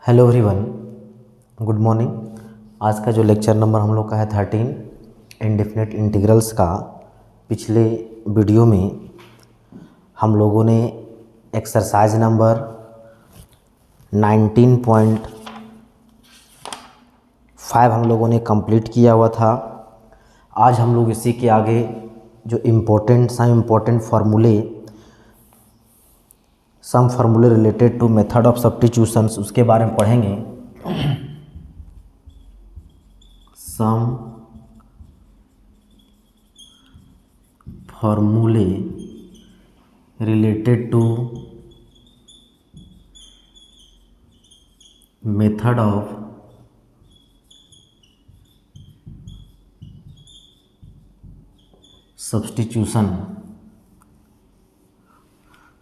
Hello everyone, good morning. आज का जो लेक्चर नंबर हम लोग का है 13 इंडेफिनिट इंटीग्रल्स का। पिछले वीडियो में हम लोगों ने एक्सरसाइज नंबर 19.5 हम लोगों ने कंप्लीट किया हुआ था। आज हम लोग इसी के आगे जो इम्पोर्टेंट फार्मूले related to method of substitutions उसके बारे में पढ़ेंगे। सम फॉर्मूले related to method of substitution.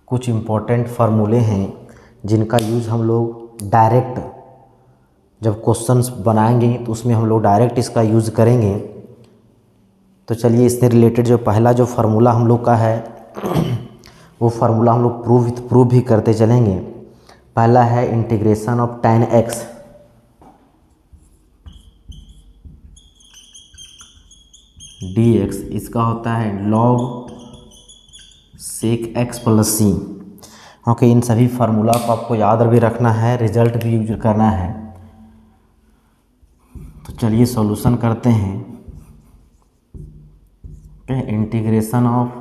कुछ इम्पोर्टेंट फार्मूले हैं जिनका यूज़ हम लोग डायरेक्ट जब क्वेश्चंस बनाएंगे तो उसमें हम लोग डायरेक्ट इसका यूज़ करेंगे। तो चलिए इससे रिलेटेड जो पहला जो फार्मूला हम लोग का है वो फार्मूला हम लोग प्रूव भी करते चलेंगे। पहला है integration of tan x dx, इसका होता है log sec x प्लस सी। ओके, इन सभी फार्मूला को आपको याद भी रखना है, रिजल्ट भी यूज करना है। तो चलिए सॉल्यूशन करते हैं। Integration of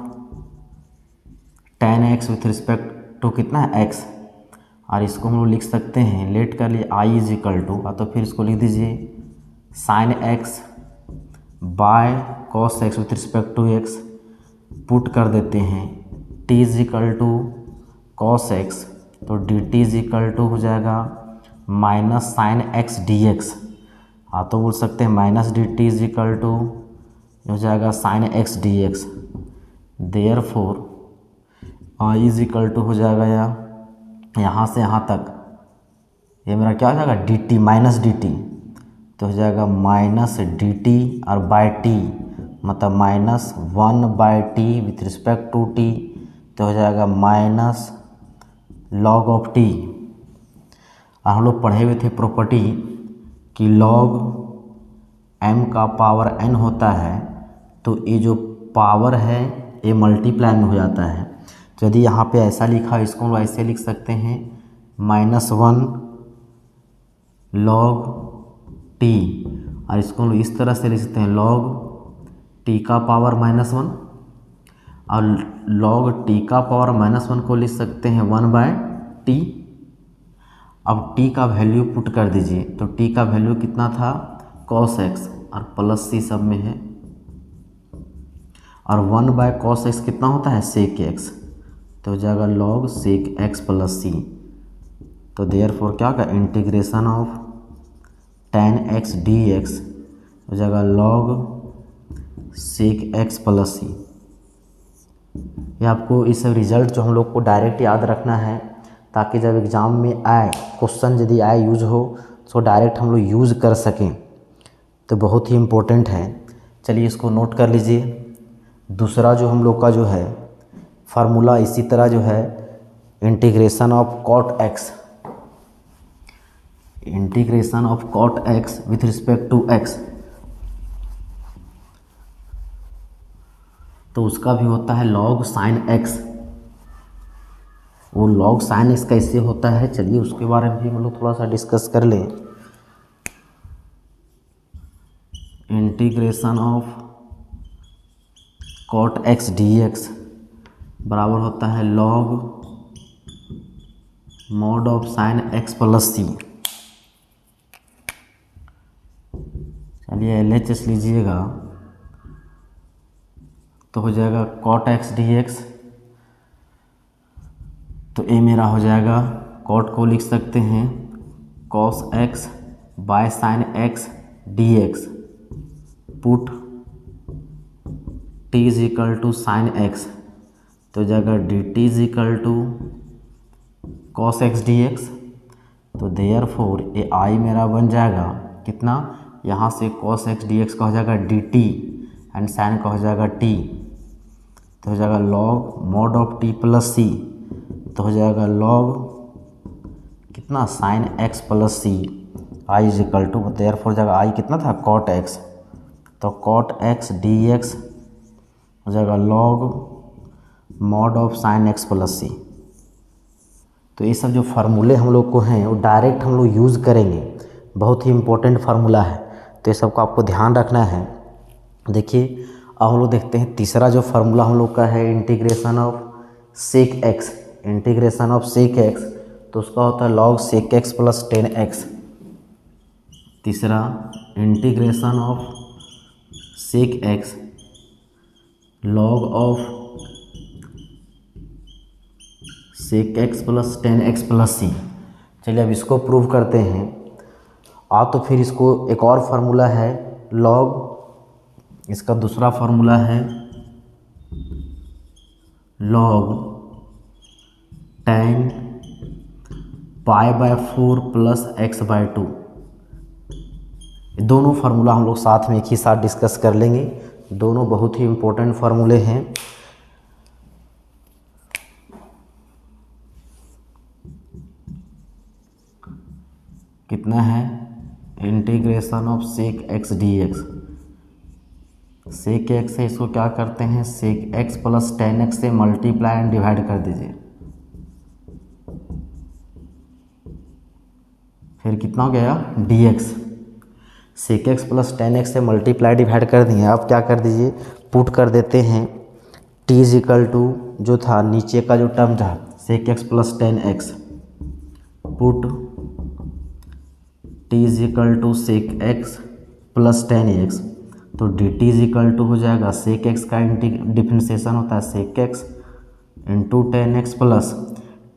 tan x with respect to कितना है x, और इसको हम लोग लिख सकते हैं लेट कर लिए i इज इक्वल टू, तो फिर इसको लिख दीजिए sin x by cos x with respect to x, put कर देते हैं t is equal to cos x, तो dt इज इक्वल टू हो जाएगा minus sine x d x. तो बोल सकते हैं minus d t is equal to हो जाएगा sine x d x. Therefore I is equal to हो जाएगा यहाँ से यहाँ तक, ये मेरा क्या हो जाएगा d t minus d t, तो हो जाएगा माइनस डी टी और बाय टी, मतलब minus 1/t with respect to t, तो हो जाएगा माइनस लॉग ऑफ टी। और हम लोग पढ़े हुए थे प्रॉपर्टी कि लॉग m का पावर n होता है, तो ये जो पावर है ये मल्टीप्लाई में हो जाता है। तो यदि यहाँ पे ऐसा लिखा है, इसको हम लोग ऐसे लिख सकते हैं -1 log t, और इसको हम लोग इस तरह से लिख सकते हैं log t का पावर -1, और log t का पावर -1 को लिख सकते हैं 1/t। अब t का वैल्यू पुट कर दीजिए, तो t का वैल्यू कितना था cos x, और प्लस c सब में है, और 1/cos x कितना होता है sec x, तो हो जाएगा log sec x plus c। तो देयरफॉर क्या होगा integration of tan x dx हो जाएगा log sec x plus c। ये आपको इस रिज़ल्ट जो हम लोग को डायरेक्ट याद रखना है, ताकि जब एग्ज़ाम में आए क्वेश्चन यदि आए यूज हो तो डायरेक्ट हम लोग यूज़ कर सकें, तो बहुत ही इम्पोर्टेंट है। चलिए इसको नोट कर लीजिए। दूसरा जो हम लोग का जो है फार्मूला इसी तरह जो है integration of cot x, integration of cot x with respect to x, तो उसका भी होता है log sin x। वो log sin x कैसे होता है, चलिए उसके बारे में भी हम लोग थोड़ा सा डिस्कस कर लें। Integration of cot x dx बराबर होता है log mod of sin x plus c। चलिए LHS लीजिएगा, तो हो जाएगा cot x dx, तो ये मेरा हो जाएगा cot को लिख सकते हैं cos x by sin x dx, put t is equal to sine x, तो हो जाएगा dt is equal to cos x dx। तो देयरफॉर ये i मेरा बन जाएगा कितना, यहाँ से cos x dx का हो जाएगा dt एंड sin का हो जाएगा t, तो हो जाएगा log mod of t plus c, तो हो जाएगा log कितना sine x plus c I is equal to, therefore जगह आई कितना था कॉट एक्स, तो कॉट एक्स डी एक्स हो जाएगा log mod of sine x plus c. तो ये सब जो फार्मूले हम लोग को हैं वो डायरेक्ट हम लोग यूज़ करेंगे, बहुत ही इम्पोर्टेंट फार्मूला है, तो ये सबको आपको ध्यान रखना है। देखिए अब हम लोग देखते हैं तीसरा जो फार्मूला हम लोग का है integration of sec x, integration of sec x, तो उसका होता है log sec x plus 10x। तीसरा integration of sec x log of sec x plus 10x plus c. चलिए अब इसको प्रूव करते हैं। तो फिर इसको एक और फार्मूला है लॉग, इसका दूसरा फार्मूला है लॉग tan π/4 प्लस x/2। दोनों फार्मूला हम लोग साथ में एक ही साथ डिस्कस कर लेंगे, दोनों बहुत ही इम्पोर्टेंट फार्मूले हैं। कितना है integration of sec x d x, sec x है इसको क्या करते हैं सेक एक्स प्लस 10x से मल्टीप्लाई एंड डिवाइड कर दीजिए, फिर कितना हो गया dx, सेक एक्स प्लस 10x से मल्टीप्लाई डिवाइड कर दिए। अब क्या कर दीजिए पुट कर देते हैं t इज इक्वल टू जो था नीचे का जो टर्म था sec x plus 10x, put t is equal to sec x plus 10x, तो d t is equal to हो जाएगा सेक एक्स का डिफरेंशिएशन होता है सेक एक्स इंटू 10x प्लस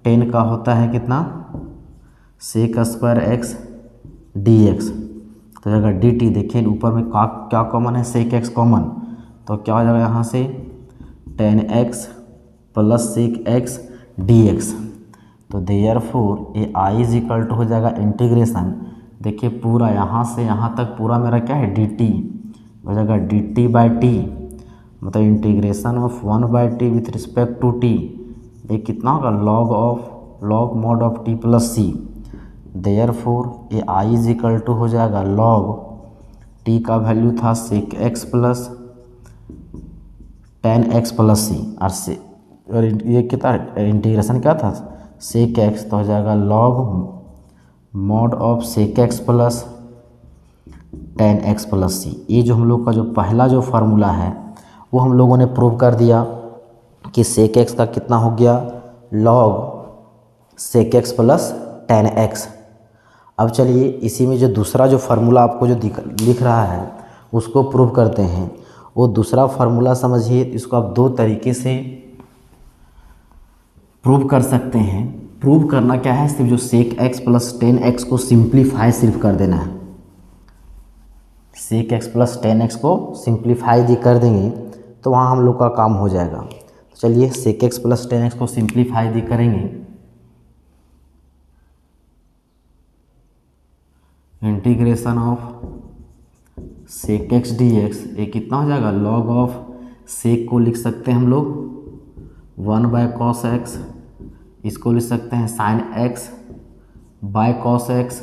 10 का होता है कितना sec square x d x, तो जाएगा डी टी। देखिए ऊपर में क्या कॉमन है सेक एक्स कॉमन, तो क्या हो जाएगा यहाँ से 10x plus sec x d x, तो देयरफॉर ये आई इज इक्वल टू हो जाएगा इंटीग्रेशन। देखिए पूरा यहाँ से यहाँ तक पूरा मेरा क्या है डी टी हो जाएगा डी टी बाई टी, मतलब integration of 1/t with respect to t, ये कितना होगा log mod of t plus c. Therefore ये आई इज इक्वल टू हो जाएगा लॉग टी का वैल्यू था sec x plus 10x plus c, और ये कितना इंटीग्रेशन क्या था सेक एक्स, तो हो जाएगा log mod of sec x plus 10x plus c. ये जो हम लोग का जो पहला जो फार्मूला है वो हम लोगों ने प्रूव कर दिया कि सेक एक्स का कितना हो गया log sec x plus 10x। अब चलिए इसी में जो दूसरा जो फार्मूला आपको जो लिख रहा है उसको प्रूव करते हैं। वो दूसरा फार्मूला समझिए, इसको आप दो तरीके से प्रूव कर सकते हैं। प्रूव करना क्या है, सिर्फ जो सेक एक्स प्लस 10x को सिंप्लीफाई सिर्फ कर देना है, सेक एक्स प्लस 10x को सिंप्लीफाई जी कर देंगे तो वहाँ हम लोग का काम हो जाएगा। तो चलिए सेक एक्स प्लस 10x को सिंप्लीफाई जी करेंगे, integration of sec x d x, ये कितना हो जाएगा लॉग ऑफ सेक को लिख सकते हैं हम लोग 1/cos x, इसको लिख सकते हैं sine x by cos x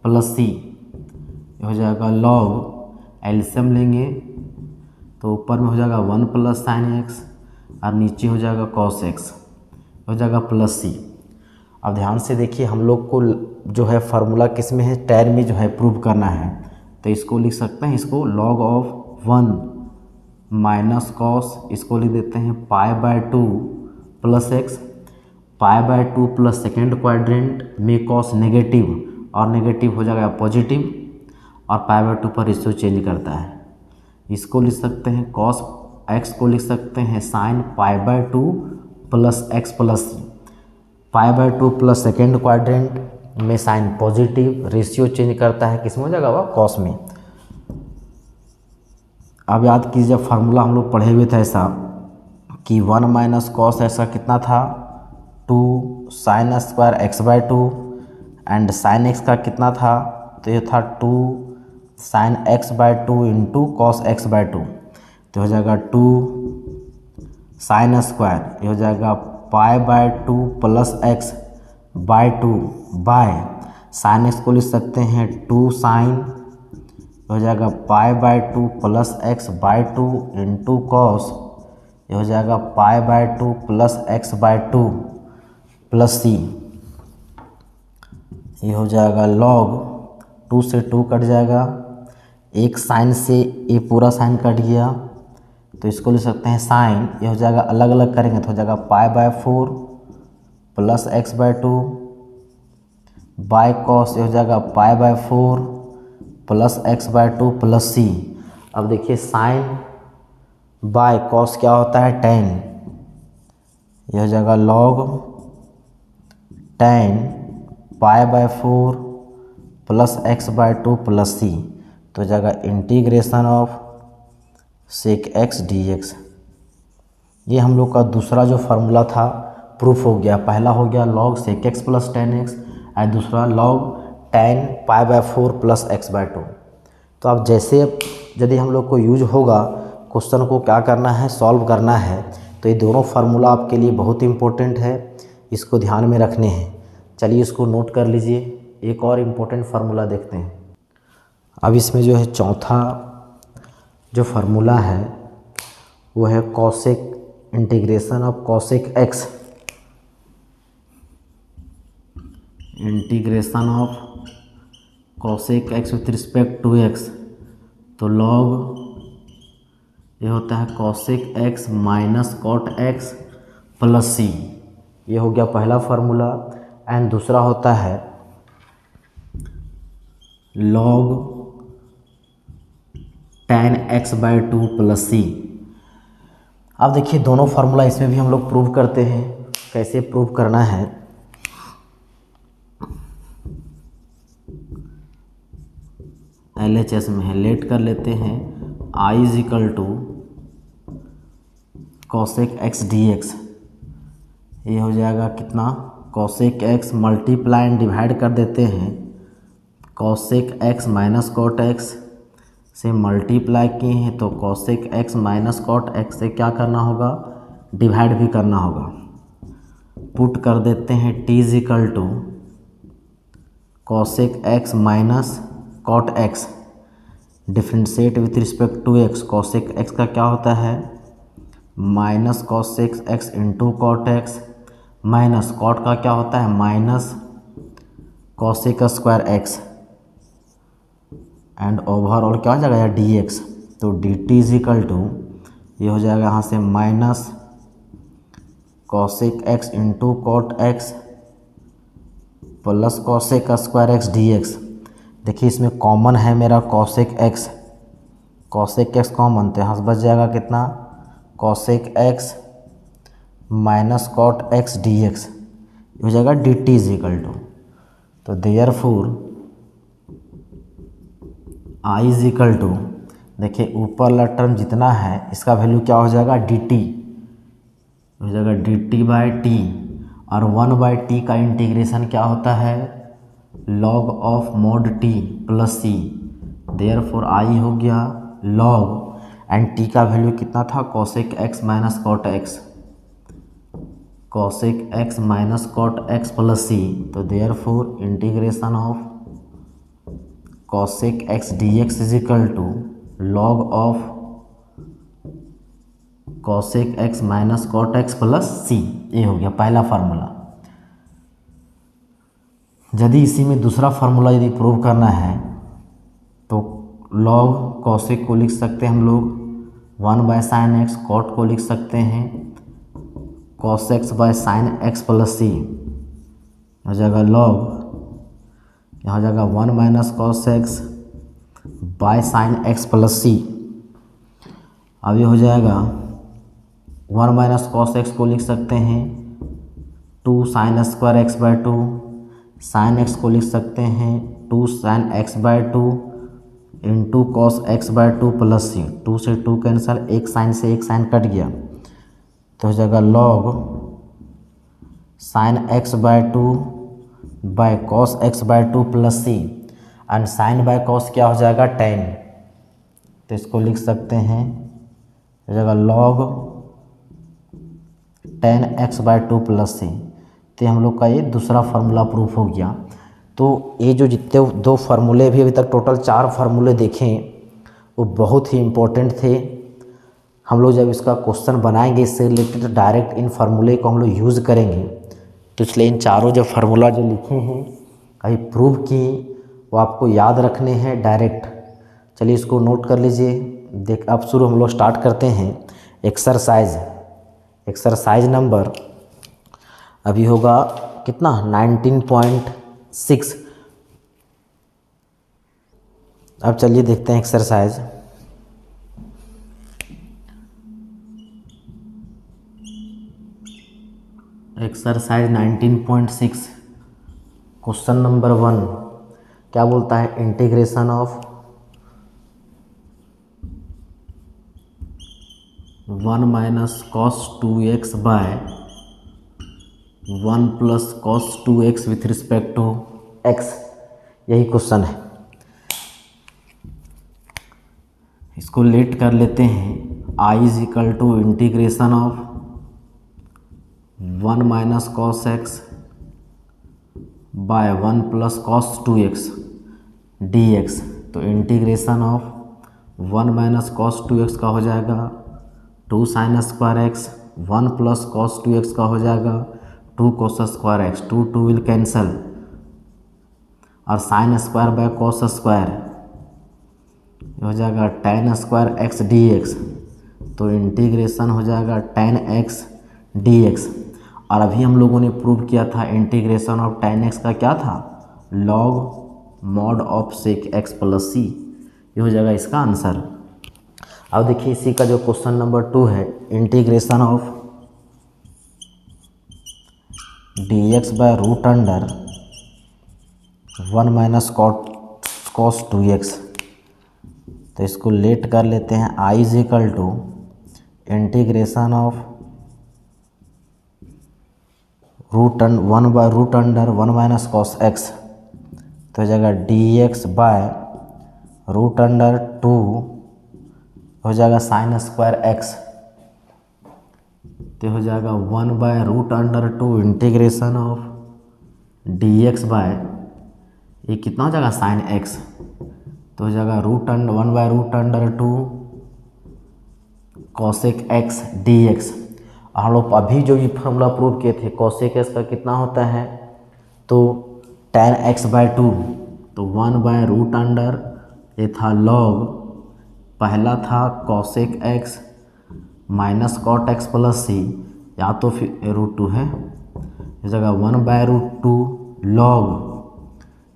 plus c, हो जाएगा लॉग एलसीएम लेंगे तो ऊपर में हो जाएगा 1 प्लस साइन एक्स और नीचे हो जाएगा कॉस एक्स, हो जाएगा प्लस सी। अब ध्यान से देखिए हम लोग को जो है फार्मूला किस में है टैन में जो है प्रूव करना है, तो इसको लिख सकते हैं इसको लॉग ऑफ 1 माइनस कॉस, इसको लिख देते हैं π/2 plus x, π/2 plus second quadrant में कॉस नेगेटिव और नेगेटिव हो जाएगा पॉजिटिव और π/2 पर रेशियो चेंज करता है। इसको लिख सकते हैं कॉस एक्स को लिख सकते हैं sine π/2 plus x plus π/2 plus second quadrant में साइन पॉजिटिव, रेशियो चेंज करता है किस में हो जाएगा वह कॉस में। अब याद कीजिए फार्मूला हम लोग पढ़े हुए थे ऐसा कि 1 माइनस कॉस ऐसा कितना था 2 sine square x/2 and sine x का कितना था, तो ये था 2 sign x/2 into cos x/2, तो हो जाएगा 2 साइन स्क्वायर, ये हो जाएगा π/2 plus x by 2 by sine x को लिख सकते हैं 2 साइन हो जाएगा pi by 2 plus x by 2 into cos ये हो जाएगा pi by 2 plus x by 2 plus c ये हो जाएगा लॉग 2 से 2 कट जाएगा, एक साइन से ये पूरा साइन कट गया तो इसको लिख सकते हैं साइन ये हो जाएगा अलग अलग करेंगे तो हो जाएगा pi by 4 plus x by 2 by cos ये हो जाएगा pi by 4 plus x by 2 plus c. अब देखिए साइन बाय कॉस क्या होता है tan, ये हो जाएगा log tan pi by 4 plus x by 2 plus c तो हो जाएगा integration of sec x d x. ये हम लोग का दूसरा जो फार्मूला था प्रूफ हो गया। पहला हो गया log sec x plus tan x और दूसरा log tan pi by 4 plus x by 2। तो अब जैसे यदि हम लोग को यूज होगा क्वेश्चन को क्या करना है सॉल्व करना है तो ये दोनों फार्मूला आपके लिए बहुत इंपॉर्टेंट है, इसको ध्यान में रखने हैं। चलिए इसको नोट कर लीजिए। एक और इम्पोर्टेंट फार्मूला देखते हैं। अब इसमें जो है चौथा जो फार्मूला है वो है cosec integration of cosec x integration of cosec x with respect to x. तो लॉग ये होता है cosec x minus cot x plus c, ये हो गया पहला फार्मूला। एंड दूसरा होता है log tan x by 2 plus c. अब देखिए दोनों फार्मूला इसमें भी हम लोग प्रूव करते हैं। कैसे प्रूव करना है, LHS में है, लेट कर लेते हैं I is equal to cosec x d x. ये हो जाएगा कितना cosec x multiply and divide कर देते हैं cosec x minus cot x से मल्टीप्लाई किए हैं तो cosec x minus cot x से क्या करना होगा डिवाइड भी करना होगा। पुट कर देते हैं t is equal to cosec x minus cot x differentiate with respect to x. Cosec x का क्या होता है minus cosec x into cot x minus cot का क्या होता है minus cosec square x and overall क्या हो जाएगा डी एक्स। तो d t is equal to ये हो जाएगा यहाँ से minus cosec x into cot x plus cosec square x d x. देखिए इसमें कॉमन है मेरा कॉसेक एक्स कॉमन तो यहाँ से बच जाएगा कितना cosec x minus cot x d x हो जाएगा d t is equal to. तो therefore I is equal to देखिए ऊपर वाला टर्म जितना है इसका वैल्यू क्या हो जाएगा डी टी हो जाएगा डी टी बाई टी और 1/t का इंटीग्रेशन क्या होता है log of mod t plus c. Therefore I हो गया लॉग एंड टी का वैल्यू कितना था cosec x minus cot x cosec x minus cot x plus c. तो therefore integration of cosec x d x is equal to log of cosec x minus cot x plus c. ये हो गया पहला formula. यदि इसी में दूसरा formula यदि प्रूव करना है तो लॉग कॉसेक को लिख सकते हैं हम लोग 1 बाय साइन एक्स, कॉट को लिख सकते हैं cos x by sine x plus c हो जाएगा लॉग यहाँ हो जाएगा 1 minus cos x by sine x plus c. अब ये हो जाएगा 1 माइनस कॉस एक्स को लिख सकते हैं 2 sine square x by 2, sine x को लिख सकते हैं 2 sine x by 2 into cos x by 2 plus c. 2 से 2 कैंसिल, एक साइन से एक साइन कट गया तो हो जाएगा log sine x by 2 by cos x by 2 plus c and sine by cos क्या हो जाएगा tan। तो इसको लिख सकते हैं हो जाएगा log tan x by 2 plus c. तो तो हम लोग का ये दूसरा फार्मूला प्रूफ हो गया। तो ये जो जितने दो फार्मूले भी अभी तक टोटल 4 फार्मूले देखें वो बहुत ही इम्पोर्टेंट थे। हम लोग जब इसका क्वेश्चन बनाएंगे इससे रिलेटेड तो डायरेक्ट इन फार्मूले को हम लोग यूज़ करेंगे। तो इसलिए इन चारों जो फार्मूला जो लिखे हैं कहीं प्रूव किए वो आपको याद रखने हैं डायरेक्ट। चलिए इसको नोट कर लीजिए। देख अब शुरू हम लोग स्टार्ट करते हैं एक्सरसाइज नंबर अभी होगा कितना 19.6। अब चलिए देखते हैं एक्सरसाइज। एक्सरसाइज 19.6 क्वेश्चन नंबर 1 क्या बोलता है, integration of 1 minus cos 2x by 1 plus cos 2x with respect to x। यही क्वेश्चन है। इसको लेट कर लेते हैं। I is equal to integration of 1 minus cos x by 1 plus cos 2x dx। तो integration of 1 minus cos 2x का हो जाएगा 2 sine square x, 1 plus cos 2x का हो जाएगा 2 cos square x, 2 will cancel और sine square by cos square हो जाएगा tan स्क्वायर एक्स dx। तो इंटीग्रेशन हो जाएगा tan x dx। और अभी हम लोगों ने प्रूव किया था इंटीग्रेशन ऑफ tan x का क्या था, log mod of sec x plus c. ये हो जाएगा इसका आंसर। अब देखिए इसी का जो क्वेश्चन नंबर 2 है, integration of dx by root under 1 minus cos 2x। तो इसको लेट कर लेते हैं। I is equal to integration of 1 by root under 1 minus cos x। तो हो जाएगा dx बाय रूट अंडर 2 हो जाएगा साइन स्क्वायर x। तो हो जाएगा 1 by root under 2 integration of dx by ये कितना हो जाएगा साइन x। तो हो जाएगा 1 by root under 2 cosec x dx। हम लोग अभी जो ये फॉर्मूला प्रूव किए थे कॉसेक x का कितना होता है, तो tan x बाय 2। तो 1 बाय रूट अंडर ये था लॉग, पहला था cosec x minus cot x plus c, या तो फिर √2 है इस जगह 1 बाय √2 लॉग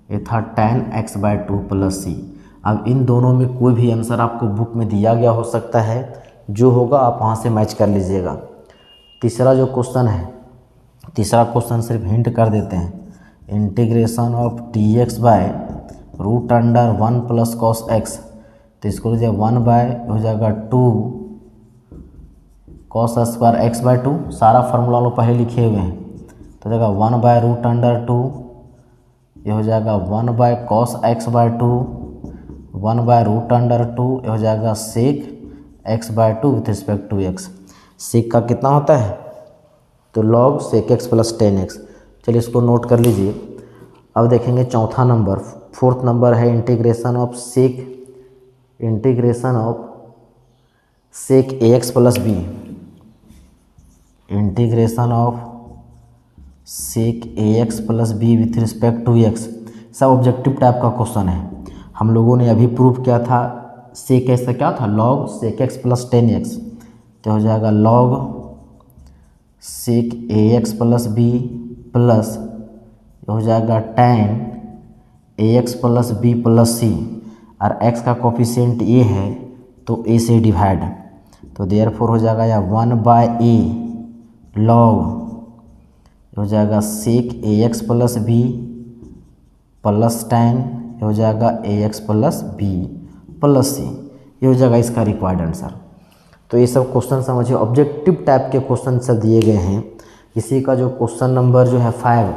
ये था tan x by 2 plus c. अब इन दोनों में कोई भी आंसर आपको बुक में दिया गया हो सकता है, जो होगा आप वहाँ से मैच कर लीजिएगा। तीसरा जो क्वेश्चन है, तीसरा क्वेश्चन सिर्फ हिंट कर देते हैं। Integration of dx by root under 1 plus cos x। तो इसको लीजिए 1 बाय हो जाएगा 2 कॉस स्क्वायर एक्स बाय 2। सारा फार्मूला लोग पहले लिखे हुए हैं। तो हो जाएगा 1 बाय रूट अंडर 2, ये हो जाएगा 1 by cos x by 2, 1 by root under 2 ये हो जाएगा sec x by 2 with respect to x। Sec का कितना होता है, तो log sec x plus tan x. चलिए इसको नोट कर लीजिए। अब देखेंगे चौथा नंबर, फोर्थ नंबर है integration of sec ax plus b. Integration of sec ax plus b with respect to x। सब ऑब्जेक्टिव टाइप का क्वेश्चन है। हम लोगों ने अभी प्रूव किया था सेक x का क्या था, log sec x plus tan x. तो हो जाएगा log sec ax plus b plus हो जाएगा tan ax plus b plus c, और x का कोफिशिएंट ए है तो a से डिवाइड। तो देयरफॉर हो जाएगा या 1 बाय ए लॉग हो जाएगा sec ax plus b plus tan हो जाएगा ax plus b plus c. ये हो जाएगा इसका रिक्वायर्ड आंसर। तो ये सब क्वेश्चन समझिए ऑब्जेक्टिव टाइप के क्वेश्चन सब दिए गए हैं। इसी का जो क्वेश्चन नंबर जो है 5,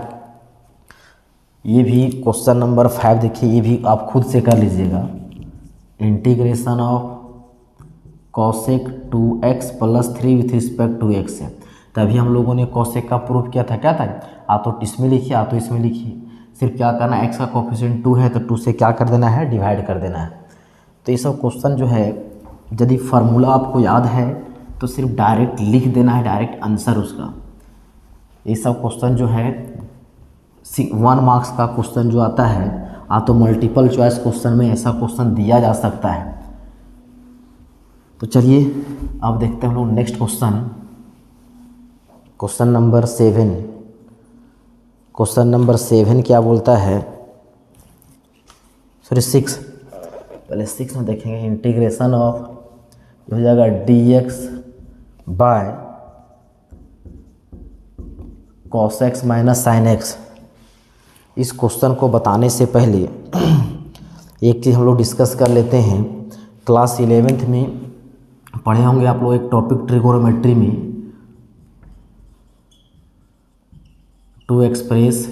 ये भी क्वेश्चन नंबर 5 देखिए, ये भी आप खुद से कर लीजिएगा। Integration of cosec 2x plus 3 with respect to x है। तभी हम लोगों ने कोसेक का प्रूफ किया था, क्या था, आ तो इसमें लिखिए आ तो इसमें लिखिए, सिर्फ क्या करना है, एक्स का कोफिशिएंट 2 है तो 2 से क्या कर देना है, डिवाइड कर देना है। तो ये सब क्वेश्चन जो है यदि फार्मूला आपको याद है तो सिर्फ डायरेक्ट लिख देना है, डायरेक्ट आंसर उसका। ये सब क्वेश्चन जो है 1 मार्क्स का क्वेश्चन जो आता है, आ तो मल्टीपल चॉइस क्वेश्चन में ऐसा क्वेश्चन दिया जा सकता है। तो चलिए अब देखते हैं हम लोग next question, question number 7। Question number 7 क्या बोलता है, सॉरी 6, पहले 6 में देखेंगे। इंटीग्रेशन ऑफ हो जाएगा dx by cos x minus sine x. इस क्वेश्चन को बताने से पहले एक चीज़ हम लोग डिस्कस कर लेते हैं। क्लास 11th में पढ़े होंगे आप लोग एक टॉपिक ट्रिगोनोमेट्री में, to express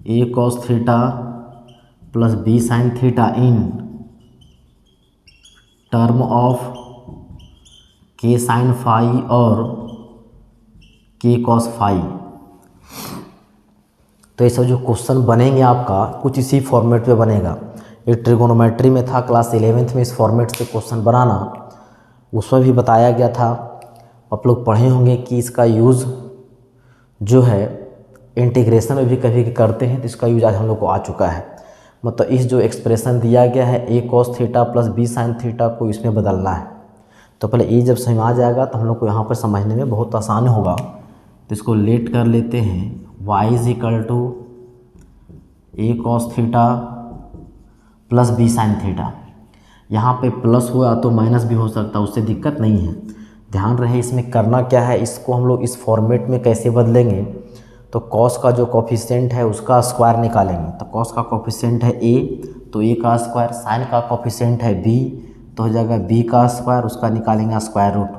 a cos theta plus b sine theta in term of k sine phi और k cos फाई। तो ये सब जो क्वेश्चन बनेंगे आपका कुछ इसी फॉर्मेट पे बनेगा। एक ट्रिगोनोमेट्री में था क्लास 11th में, इस फॉर्मेट से क्वेश्चन बनाना, उसमें भी बताया गया था। आप लोग पढ़े होंगे कि इसका यूज़ जो है इंटीग्रेशन में भी कभी करते हैं, तो इसका यूज आज हम लोग को आ चुका है। मतलब इस जो एक्सप्रेशन दिया गया है a cos theta plus b sine theta को इसमें बदलना है। तो पहले ये जब समझ आ जाएगा तो हम लोग को यहाँ पर समझने में बहुत आसान होगा। तो इसको लेट कर लेते हैं, y is equal to a cos theta plus b sine theta. यहाँ पे प्लस हुआ तो माइनस भी हो सकता है, उससे दिक्कत नहीं है। ध्यान रहे इसमें करना क्या है, इसको हम लोग इस फॉर्मेट में कैसे बदलेंगे। तो cos का जो कोफिशिएंट है उसका स्क्वायर निकालेंगे। तो cos का कोफिशिएंट है a तो a का स्क्वायर, साइन का कोफिशिएंट है b तो हो जाएगा b का स्क्वायर, उसका निकालेंगे स्क्वायर रूट।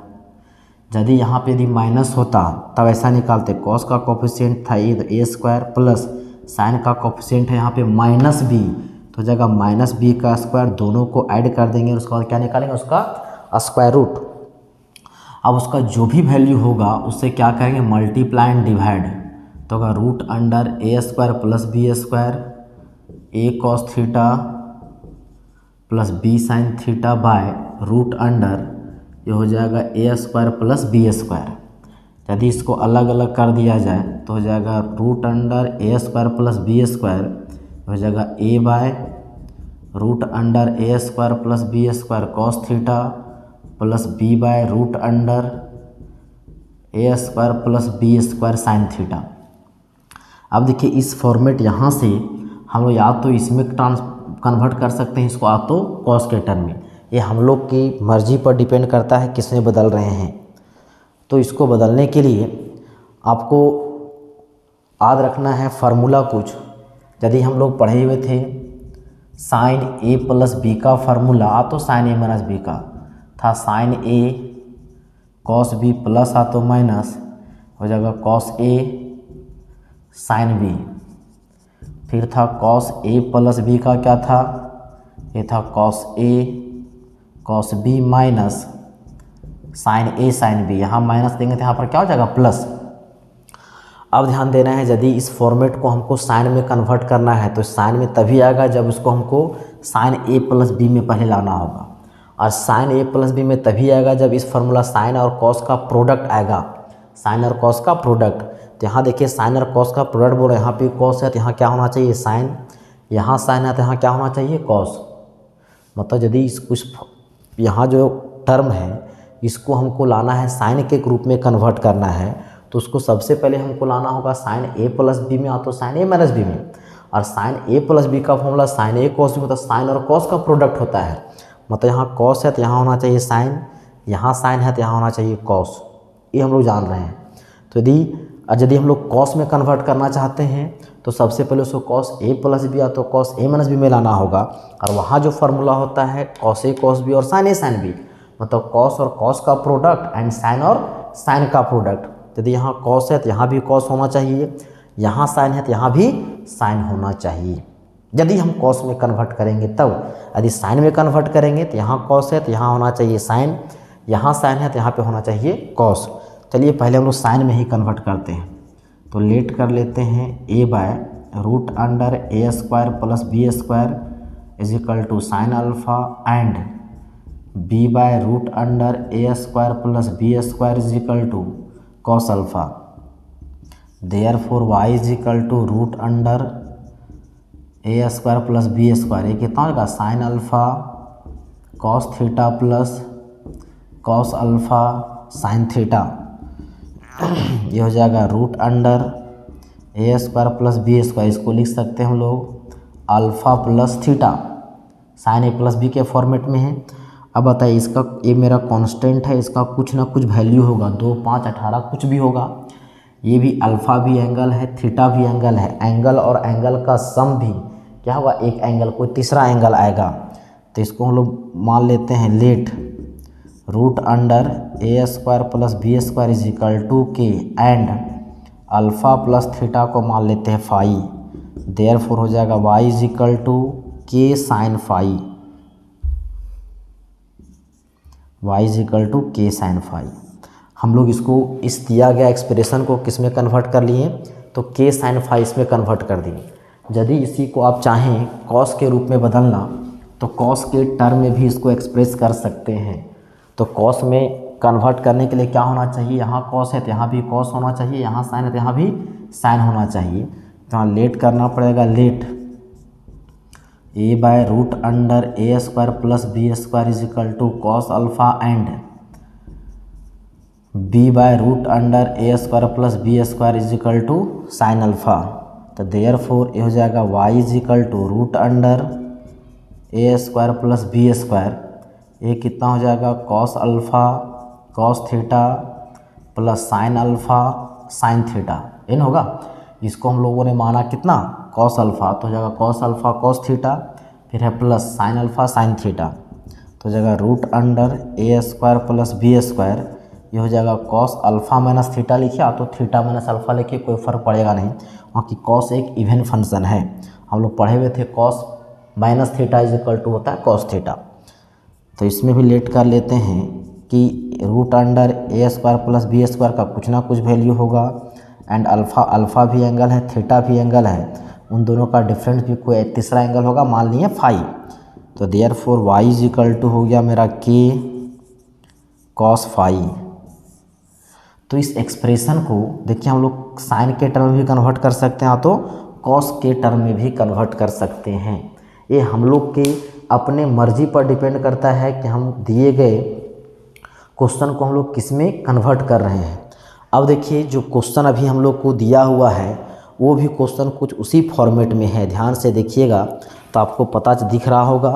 यदि यहाँ पे यदि माइनस होता तब ऐसा निकालते, cos का कोफिशिएंट था a तो a स्क्वायर प्लस साइन का कोफिशिएंट है यहाँ पे माइनस b तो हो जाएगा माइनस b का स्क्वायर, दोनों को ऐड कर देंगे और उसके बाद क्या निकालेंगे, उसका स्क्वायर रूट। अब उसका जो भी वैल्यू होगा उससे क्या करेंगे, मल्टीप्लाई एंड डिवाइड। तो होगा root under a square plus b square a cos theta plus b sine theta by root under ये हो जाएगा a square plus b square. यदि इसको अलग अलग कर दिया जाए तो हो जाएगा root under a square plus b square हो जाएगा a by root under a square plus b square cos theta plus b by root under a square plus b square sine theta. अब देखिए इस फॉर्मेट यहाँ से हम लोग या तो इसमें कन्वर्ट कर सकते हैं इसको, या तो कॉस के टर्म में। ये हम लोग की मर्जी पर डिपेंड करता है किस में बदल रहे हैं। तो इसको बदलने के लिए आपको याद रखना है फार्मूला कुछ। यदि हम लोग पढ़े हुए थे साइन a प्लस बी का फार्मूला, तो साइन a माइनस बी का था sine a cos b plus आ तो माइनस हो जाएगा कॉस a साइन b। फिर था कॉस a प्लस b का क्या था, ये था cos a cos b minus sine a sine b। यहाँ माइनस देंगे तो यहाँ पर क्या हो जाएगा, प्लस। अब ध्यान देना है यदि इस फॉर्मेट को हमको साइन में कन्वर्ट करना है तो साइन में तभी आएगा जब उसको हमको साइन a प्लस b में पहले लाना होगा, और साइन a प्लस b में तभी आएगा जब इस फार्मूला साइन और कॉस का प्रोडक्ट आएगा, साइन और कॉस का प्रोडक्ट। तो यहाँ देखिए साइन और कॉस का प्रोडक्ट बोल रहे हैं, यहाँ पे कॉस है तो यहाँ क्या होना चाहिए, साइन। यहाँ साइन है तो यहाँ क्या होना चाहिए, कॉस। मतलब यदि इस कुछ यहाँ जो टर्म है इसको हमको लाना है साइन के रूप में कन्वर्ट करना है, तो उसको सबसे पहले हमको लाना होगा साइन a प्लस बी में, या तो साइन a माइनस बी में। और साइन a प्लस बी का formula sine a cos b, मतलब साइन और कॉस का प्रोडक्ट होता है। मतलब यहाँ कॉस है तो यहाँ होना चाहिए साइन, यहाँ साइन है तो यहाँ होना चाहिए कॉस। ये हम लोग जान रहे हैं। तो यदि हम लोग कॉस में कन्वर्ट करना चाहते हैं तो सबसे पहले उसको कॉस a प्लस बी या तो कॉस a माइनस बी में लाना होगा, और वहाँ जो फार्मूला होता है कॉस a कॉस बी और साइन a साइन बी, मतलब कॉस और कॉस का प्रोडक्ट एंड साइन और साइन का प्रोडक्ट। यदि यहाँ कॉस है तो यहाँ भी कॉस होना चाहिए, यहाँ साइन है तो यहाँ भी साइन होना चाहिए। यदि हम कॉस में कन्वर्ट करेंगे तब, यदि साइन में कन्वर्ट करेंगे तो यहाँ कॉस है तो यहाँ होना चाहिए साइन, यहाँ साइन है तो यहाँ पे होना चाहिए कॉस। चलिए पहले हम लोग साइन में ही कन्वर्ट करते हैं, तो लेट कर लेते हैं a by root under a square plus b square is equal to sine alpha and b by root under a square plus b square is equal to cos alpha. Therefore y is equal to root under a square plus b square, ये कितना होगा sine alpha cos theta plus cos alpha sine theta, ये हो जाएगा root under a square plus b square, इसको लिख सकते हैं हम लोग अल्फ़ा प्लस थीटा, साइन ए प्लस बी के फॉर्मेट में है। अब बताइए इसका, ये मेरा कांस्टेंट है, इसका कुछ ना कुछ वैल्यू होगा, 2, 5, 18 कुछ भी होगा। ये भी अल्फ़ा भी एंगल है, थीटा भी एंगल है, एंगल और एंगल का सम भी क्या होगा, एक एंगल, कोई तीसरा एंगल आएगा। तो इसको हम लोग मान लेते हैं let root under a square plus b square is equal to k and alpha plus theta को मान लेते हैं फाई। देयरफॉर हो जाएगा y is equal to k sine phi, y is equal to k sine phi. हम लोग इसको इस दिया गया एक्सप्रेशन को किस में कन्वर्ट कर लिए, तो के साइन फाई इसमें कन्वर्ट कर दिए। यदि इसी को आप चाहें कॉस के रूप में बदलना, तो कॉस के टर्म में भी इसको एक्सप्रेस कर सकते हैं। तो कॉस में कन्वर्ट करने के लिए क्या होना चाहिए, यहाँ कॉस है तो यहाँ भी कॉस होना चाहिए, यहाँ साइन है तो यहाँ भी साइन होना चाहिए। तो यहाँ लेट करना पड़ेगा, let a by root under a square plus b square is equal to cos alpha and b by root under a square plus b square is equal to sine alpha. तो therefore ये हो जाएगा y is equal to root under a square plus b square, ये कितना हो जाएगा cos alpha cos theta plus sine alpha sine theta, इन होगा। इसको हम लोगों ने माना कितना कॉस अल्फ़ा, तो हो जाएगा कॉस अल्फ़ा कॉस थीटा, फिर है plus sine alpha sine theta, तो हो जाएगा root under a square plus b square, ये हो जाएगा कॉस अल्फ़ा माइनस थीटा लिखिए, तो थीटा माइनस अल्फ़ा लिखिए, कोई फ़र्क पड़ेगा नहीं, वहाँ की कॉस एक इवन फंक्शन है। हम लोग पढ़े हुए थे cos minus theta is equal to होता है कॉस थीटा। तो इसमें भी लेट कर लेते हैं कि root under a square plus b square का कुछ ना कुछ वैल्यू होगा एंड अल्फ़ा भी एंगल है, थीटा भी एंगल है, उन दोनों का डिफरेंस भी कोई तीसरा एंगल होगा, मान लिए फाई। तो therefore y is equal to हो गया मेरा के कॉस फाई। तो इस एक्सप्रेशन को देखिए हम लोग साइन के टर्म में भी कन्वर्ट कर सकते हैं, तो कॉस के टर्म में भी कन्वर्ट कर सकते हैं। ये हम लोग के अपने मर्जी पर डिपेंड करता है कि हम दिए गए क्वेश्चन को हम लोग किस में कन्वर्ट कर रहे हैं। अब देखिए जो क्वेश्चन अभी हम लोग को दिया हुआ है वो भी क्वेश्चन कुछ उसी फॉर्मेट में है, ध्यान से देखिएगा तो आपको पता दिख रहा होगा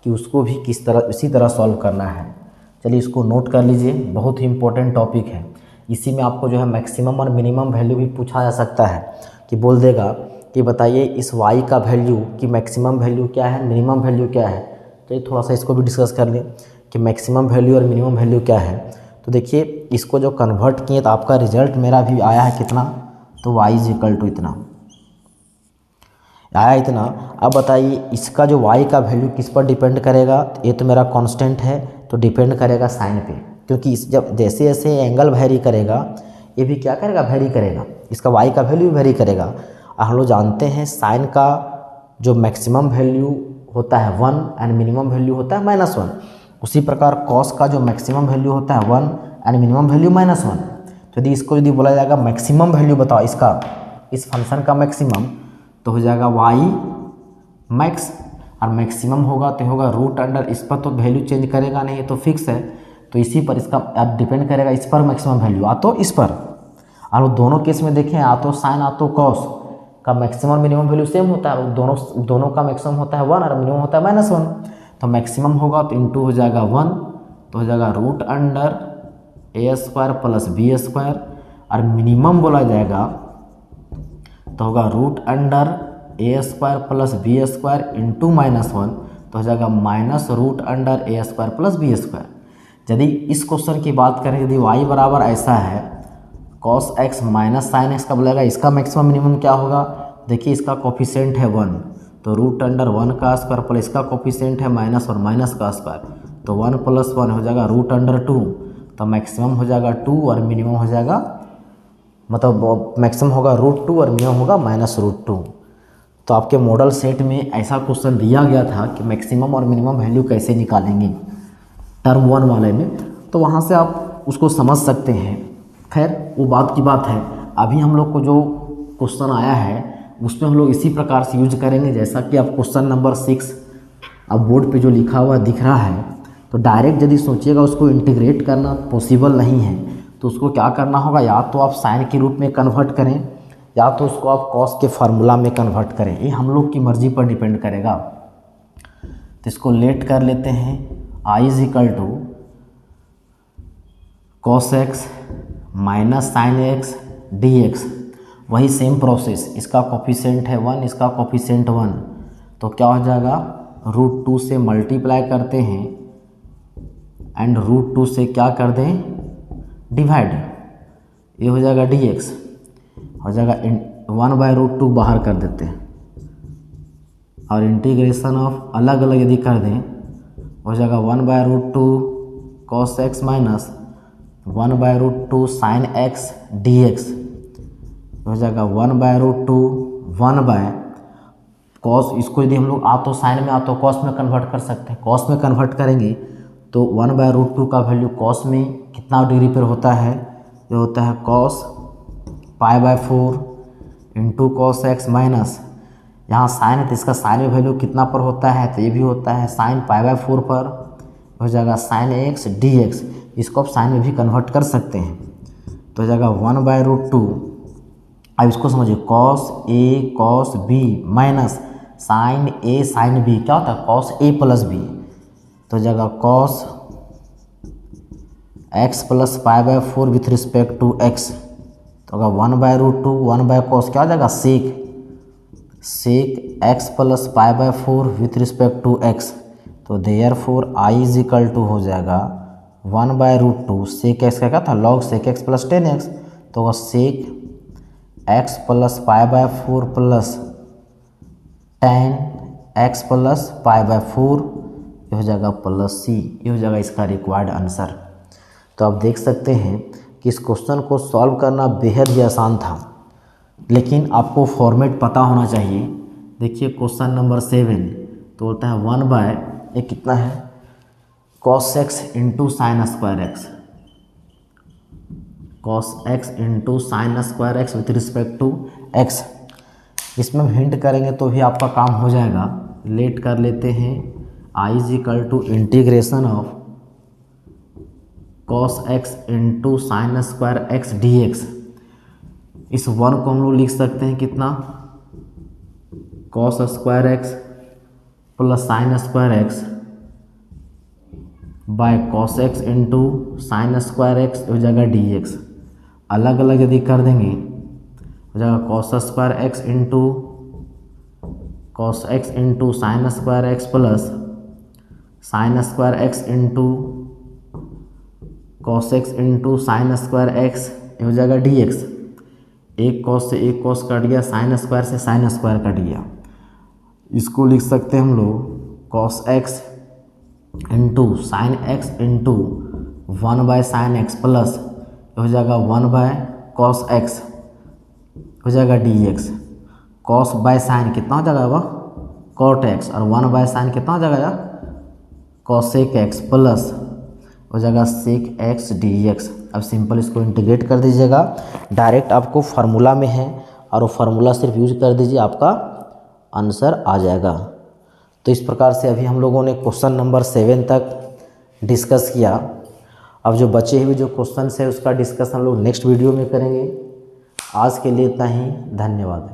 कि उसको भी किस तरह इसी तरह सॉल्व करना है। चलिए इसको नोट कर लीजिए, बहुत ही इंपॉर्टेंट टॉपिक है। इसी में आपको जो है मैक्सिमम और मिनिमम वैल्यू भी पूछा जा सकता है कि बोल देगा कि बताइए इस y का वैल्यू की मैक्सिमम वैल्यू क्या है, मिनिमम वैल्यू क्या है। चलिए थोड़ा सा इसको भी डिस्कस कर लें कि मैक्सिमम वैल्यू और मिनिमम वैल्यू क्या है। तो देखिए इसको जो कन्वर्ट किए तो आपका रिजल्ट मेरा भी आया है कितना, तो y इज इक्वल टू इतना आया, इतना। अब बताइए इसका जो y का वैल्यू किस पर डिपेंड करेगा, तो ये तो मेरा कांस्टेंट है, तो डिपेंड करेगा साइन पे, क्योंकि इस जब जैसे जैसे एंगल वेरी करेगा ये भी क्या करेगा वेरी करेगा, इसका y का वैल्यू भी वेरी करेगा। और हम लोग जानते हैं साइन का जो मैक्सिमम वैल्यू होता है 1 एंड मिनिमम वैल्यू होता है -1, उसी प्रकार कॉस का जो मैक्सिमम वैल्यू होता है 1 एंड मिनिमम वैल्यू -1। तो यदि इसको यदि बोला जाएगा मैक्सिमम वैल्यू बताओ इसका, इस फंक्शन का मैक्सिमम, तो हो जाएगा y मैक्स, और मैक्सिमम होगा तो होगा रूट अंडर, इस पर तो वैल्यू चेंज करेगा नहीं, तो फिक्स है, तो इसी पर इसका डिपेंड करेगा इस पर मैक्सिमम वैल्यू, आ तो इस पर। और दोनों केस में देखें आ तो साइन आ तो कॉस का मैक्सिमम मिनिमम वैल्यू सेम होता है, दोनों का मैक्सिमम होता है 1 और मिनिमम होता है -1। तो मैक्सिमम होगा तो इंटू हो जाएगा 1, तो हो जाएगा root under a square plus b square, और मिनिमम बोला जाएगा तो होगा root under a square plus b square into -1, तो हो जाएगा minus root under a square plus b square. यदि इस क्वेश्चन की बात करें, यदि y बराबर ऐसा है cos x minus sine x का बोलेगा, इसका मैक्सिमम मिनिमम क्या होगा, देखिए इसका कोफिशिएंट है 1, तो रूट अंडर 1 का स्क्वायर प्लस इसका कोफिशिएंट है -1 माइनस का स्क्वायर, तो 1 + 1 हो जाएगा रूट अंडर 2, तो मैक्सिमम हो जाएगा 2 और मिनिमम हो जाएगा, मतलब मैक्सिमम होगा √2 और मिनिमम होगा -√2। तो आपके मॉडल सेट में ऐसा क्वेश्चन दिया गया था कि मैक्सिमम और मिनिमम वैल्यू कैसे निकालेंगे टर्म 1 वाले में, तो वहाँ से आप उसको समझ सकते हैं। खैर वो बात की बात है, अभी हम लोग को जो क्वेश्चन आया है उसमें हम लोग इसी प्रकार से यूज करेंगे जैसा कि आप क्वेश्चन नंबर 6 अब बोर्ड पे जो लिखा हुआ दिख रहा है। तो डायरेक्ट यदि सोचिएगा उसको इंटीग्रेट करना पॉसिबल नहीं है, तो उसको क्या करना होगा, या तो आप साइन के रूप में कन्वर्ट करें या तो उसको आप कॉस के फार्मूला में कन्वर्ट करें, ये हम लोग की मर्ज़ी पर डिपेंड करेगा। तो इसको लेट कर लेते हैं, I = cos x minus sine x dx। वही सेम प्रोसेस, इसका कोफिशिएंट है 1, इसका कोफिशिएंट 1, तो क्या हो जाएगा √2 से मल्टीप्लाई करते हैं एंड √2 से क्या कर दें डिवाइड, ये हो जाएगा dx, हो जाएगा 1/√2 बाहर कर देते हैं और इंटीग्रेशन ऑफ अलग अलग यदि कर दें हो जाएगा 1/√2 cos x minus 1/√2 sin x dx, हो जाएगा 1/√2 1/cos। इसको यदि हम लोग आ तो साइन में आ तो कॉस में कन्वर्ट कर सकते हैं, कॉस में कन्वर्ट करेंगे तो 1/√2 का वैल्यू कॉस में कितना डिग्री पर होता है, ये होता है cos π/4 into cos x minus, यहाँ साइन है तो इसका साइन में वैल्यू कितना पर होता है, तो ये भी होता है sin π/4 पर, हो जाएगा sin x dx। इसको आप साइन में भी कन्वर्ट कर सकते हैं, तो हो जाएगा 1/√2। अब इसको समझिए cos a cos b minus sin a sin b, क्या होता है cos a + b, तो हो जाएगा cos x + π/4 with respect to x, तो होगा 1/√2 1/cos, क्या हो जाएगा sec x + π/4 with respect to x, तो देयरफॉर I = हो जाएगा 1/√2 sec x का क्या था log sec x + tan x, तो वह sec x + π/4 plus tan x + π/4, ये हो जाएगा +c, ये हो जाएगा इसका रिक्वायर्ड आंसर। तो आप देख सकते हैं कि इस क्वेश्चन को सॉल्व करना बेहद ही आसान था, लेकिन आपको फॉर्मेट पता होना चाहिए। देखिए क्वेश्चन नंबर 7 तो होता है 1/, ये कितना है cos x into sine square x, cos x into sine square x with respect to x। इसमें हम हिंट करेंगे तो भी आपका काम हो जाएगा। लेट कर लेते हैं I = integration of cos x into sine square x dx। इस 1 को हम लोग लिख सकते हैं कितना cos square x plus sine square x by cos x into sine square x, हो जाएगा dx। अलग अलग यदि कर देंगे हो जाएगा cos square x into sine square x plus sine square x into cos x into sine square x, ये हो जाएगा dx। एक cos से एक cos कट गया, साइन स्क्वायर से साइन स्क्वायर कट गया। इसको लिख सकते हैं हम लोग cos x into sine x into 1/sin x plus, हो जाएगा 1/cos x, हो जाएगा dx। cos बाय साइन कितना हो जाएगा वह cot x, और 1/sin कितना हो जाएगा cosec x प्लस, हो जाएगा sec x dx। अब सिंपल इसको इंटीग्रेट कर दीजिएगा, डायरेक्ट आपको फार्मूला में है और वो फार्मूला सिर्फ यूज कर दीजिए, आपका आंसर आ जाएगा। तो इस प्रकार से अभी हम लोगों ने क्वेश्चन नंबर 7 तक डिस्कस किया। अब जो बचे हुए जो क्वेश्चन है उसका डिस्कस हम लोग नेक्स्ट वीडियो में करेंगे। आज के लिए इतना ही, धन्यवाद।